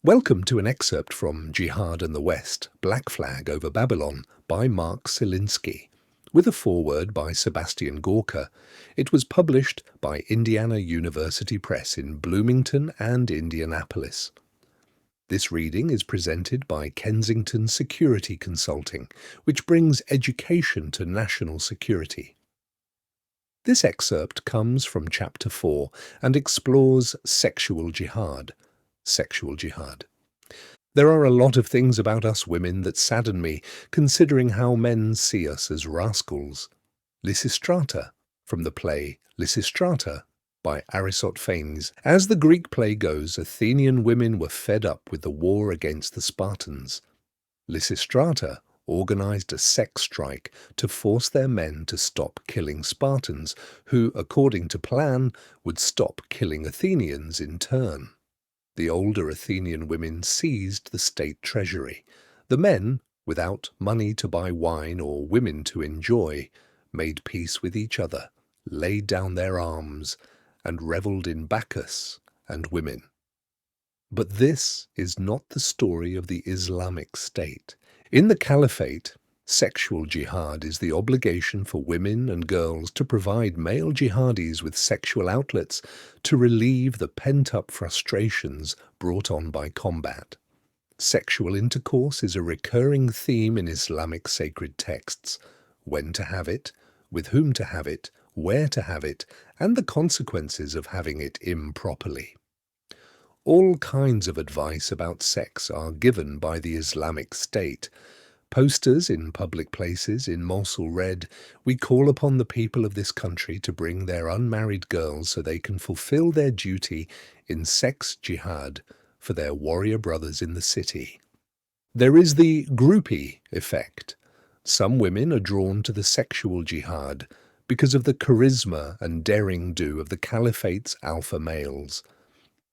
Welcome to an excerpt from Jihad and the West, Black Flag over Babylon by Mark Selinsky, with a foreword by Sebastian Gorka. It was published by Indiana University Press in Bloomington and Indianapolis. This reading is presented by Kensington Security Consulting, which brings education to national security. This excerpt comes from Chapter 4 and explores sexual jihad. Sexual jihad. There are a lot of things about us women that sadden me, considering how men see us as rascals. Lysistrata, from the play Lysistrata by Arisotphanes. As the Greek play goes, Athenian women were fed up with the war against the Spartans. Lysistrata organized a sex strike to force their men to stop killing Spartans, who, according to plan, would stop killing Athenians in turn. The older Athenian women seized the state treasury. The men, without money to buy wine or women to enjoy, made peace with each other, laid down their arms, and revelled in Bacchus and women. But this is not the story of the Islamic State. In the Caliphate, sexual jihad is the obligation for women and girls to provide male jihadis with sexual outlets to relieve the pent-up frustrations brought on by combat. Sexual intercourse is a recurring theme in Islamic sacred texts: when to have it, with whom to have it, where to have it, and the consequences of having it improperly. All kinds of advice about sex are given by the Islamic State. Posters in public places in Mosul read, "We call upon the people of this country to bring their unmarried girls so they can fulfill their duty in sex jihad for their warrior brothers in the city." There is the groupie effect. Some women are drawn to the sexual jihad because of the charisma and daring-do of the Caliphate's alpha males.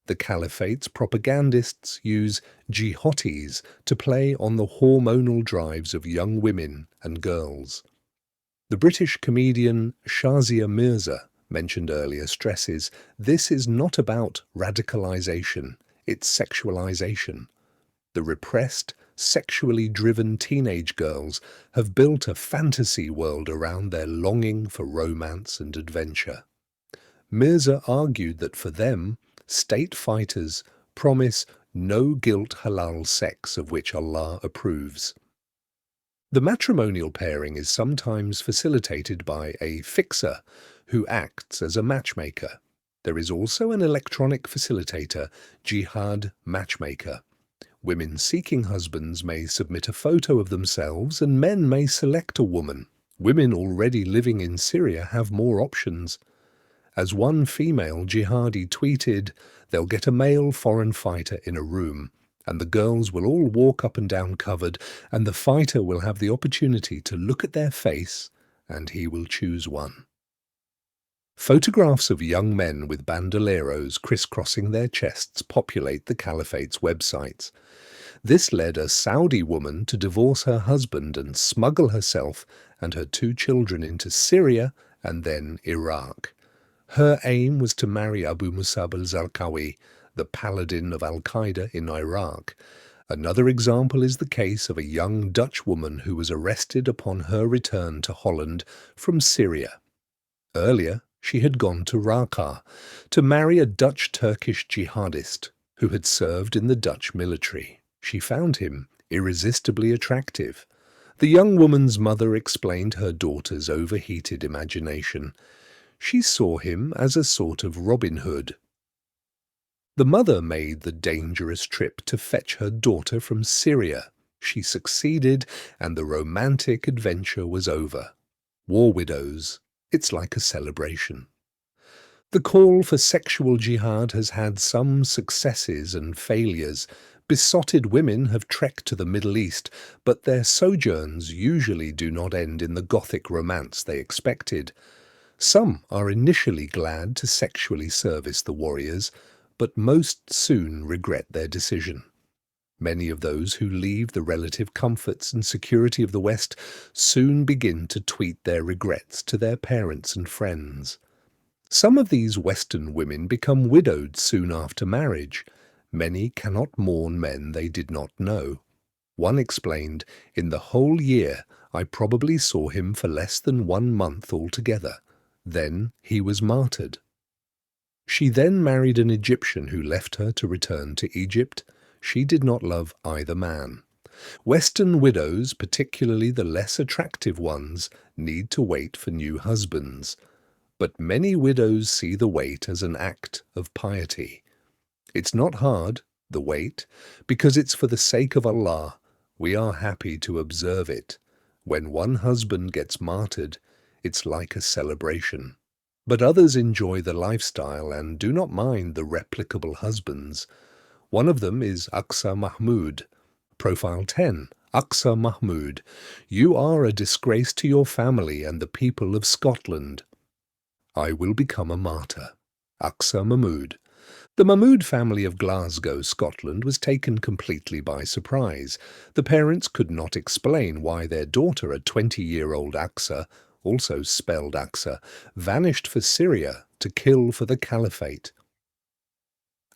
The Caliphate's propagandists use Jihadis to play on the hormonal drives of young women and girls. The British comedian Shazia Mirza, mentioned earlier, stresses this is not about radicalization, it's sexualization. The repressed, sexually driven teenage girls have built a fantasy world around their longing for romance and adventure. Mirza argued that for them, state fighters promise no-guilt halal sex of which Allah approves. The matrimonial pairing is sometimes facilitated by a fixer who acts as a matchmaker. There is also an electronic facilitator, Jihad matchmaker. Women seeking husbands may submit a photo of themselves and men may select a woman. Women already living in Syria have more options. As one female jihadi tweeted, "They'll get a male foreign fighter in a room, and the girls will all walk up and down covered, and the fighter will have the opportunity to look at their face, and he will choose one." Photographs of young men with bandoleros crisscrossing their chests populate the Caliphate's websites. This led a Saudi woman to divorce her husband and smuggle herself and her 2 children into Syria and then Iraq. Her aim was to marry Abu Musab al-Zarqawi, the paladin of al-Qaeda in Iraq. Another example is the case of a young Dutch woman who was arrested upon her return to Holland from Syria. Earlier, she had gone to Raqqa to marry a Dutch-Turkish jihadist who had served in the Dutch military. She found him irresistibly attractive. The young woman's mother explained her daughter's overheated imagination. She saw him as a sort of Robin Hood. The mother made the dangerous trip to fetch her daughter from Syria. She succeeded, and the romantic adventure was over. War widows, it's like a celebration. The call for sexual jihad has had some successes and failures. Besotted women have trekked to the Middle East, but their sojourns usually do not end in the Gothic romance they expected. Some are initially glad to sexually service the warriors, but most soon regret their decision. Many of those who leave the relative comforts and security of the West soon begin to tweet their regrets to their parents and friends. Some of these Western women become widowed soon after marriage. Many cannot mourn men they did not know. One explained, "In the whole year I probably saw him for less than 1 month altogether. Then he was martyred." She then married an Egyptian who left her to return to Egypt. She did not love either man. Western widows, particularly the less attractive ones, need to wait for new husbands. But many widows see the wait as an act of piety. It's not hard, the wait, because it's for the sake of Allah. We are happy to observe it. When one husband gets martyred, it's like a celebration. But others enjoy the lifestyle and do not mind the replicable husbands. One of them is Aqsa Mahmud. Profile 10. Aqsa Mahmud. You are a disgrace to your family and the people of Scotland. I will become a martyr. Aqsa Mahmud. The Mahmud family of Glasgow, Scotland, was taken completely by surprise. The parents could not explain why their daughter, a 20-year-old Aqsa, also spelled Aqsa, vanished for Syria to kill for the Caliphate.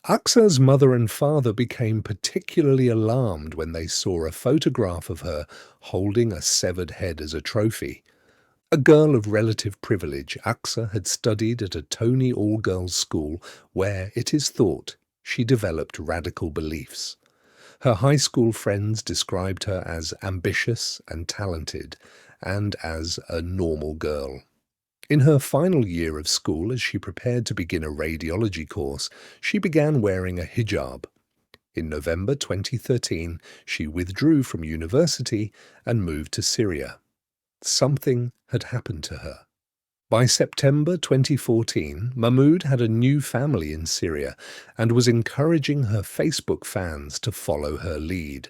Aqsa's mother and father became particularly alarmed when they saw a photograph of her holding a severed head as a trophy. A girl of relative privilege, Aqsa had studied at a Tony all-girls school where, it is thought, she developed radical beliefs. Her high school friends described her as ambitious and talented, and as a normal girl. In her final year of school, as she prepared to begin a radiology course, she began wearing a hijab. In November 2013, she withdrew from university and moved to Syria. Something had happened to her. By September 2014, Mahmud had a new family in Syria and was encouraging her Facebook fans to follow her lead.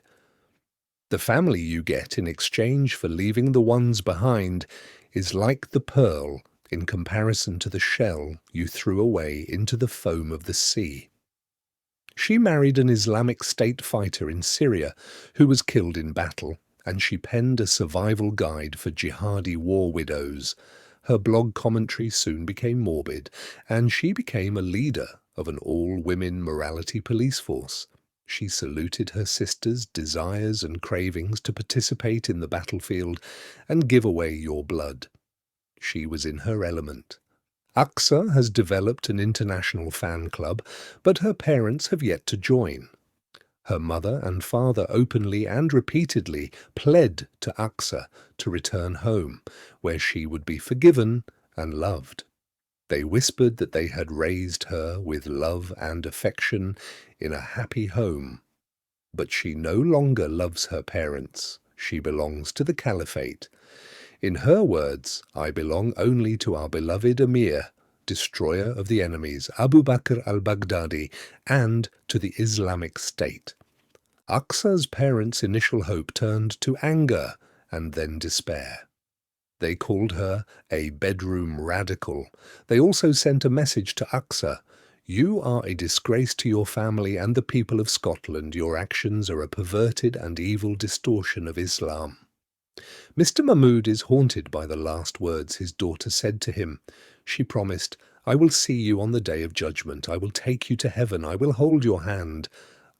The family you get in exchange for leaving the ones behind is like the pearl in comparison to the shell you threw away into the foam of the sea. She married an Islamic State fighter in Syria who was killed in battle, and she penned a survival guide for jihadi war widows. Her blog commentary soon became morbid, and she became a leader of an all-women morality police force. She saluted her sisters' desires and cravings to participate in the battlefield and give away your blood. She was in her element. Aqsa has developed an international fan club, but her parents have yet to join. Her mother and father openly and repeatedly pled to Aqsa to return home, where she would be forgiven and loved. They whispered that they had raised her with love and affection in a happy home. But she no longer loves her parents. She belongs to the Caliphate. In her words, I belong only to our beloved Emir, destroyer of the enemies, Abu Bakr al-Baghdadi, and to the Islamic State. Aqsa's parents' initial hope turned to anger and then despair. They called her a bedroom radical. They also sent a message to Aqsa. You are a disgrace to your family and the people of Scotland. Your actions are a perverted and evil distortion of Islam. Mr. Mahmud is haunted by the last words his daughter said to him. She promised, I will see you on the day of judgment. I will take you to heaven. I will hold your hand.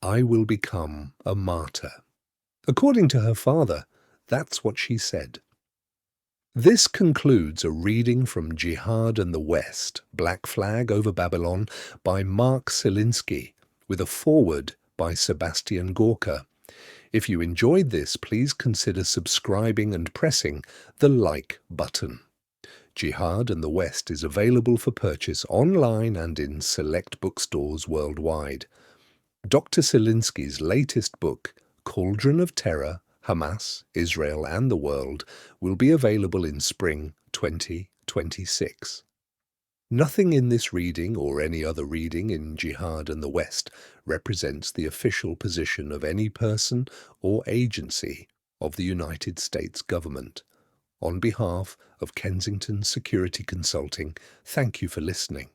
I will become a martyr. According to her father, that's what she said. This concludes a reading from Jihad and the West, Black Flag over Babylon, by Mark Selinsky, with a foreword by Sebastian Gorka. If you enjoyed this, please consider subscribing and pressing the like button. Jihad and the West is available for purchase online and in select bookstores worldwide. Dr. Selinsky's latest book, Cauldron of Terror, Hamas, Israel and the World, will be available in spring 2026. Nothing in this reading or any other reading in Jihad and the West represents the official position of any person or agency of the United States government. On behalf of Kensington Security Consulting, thank you for listening.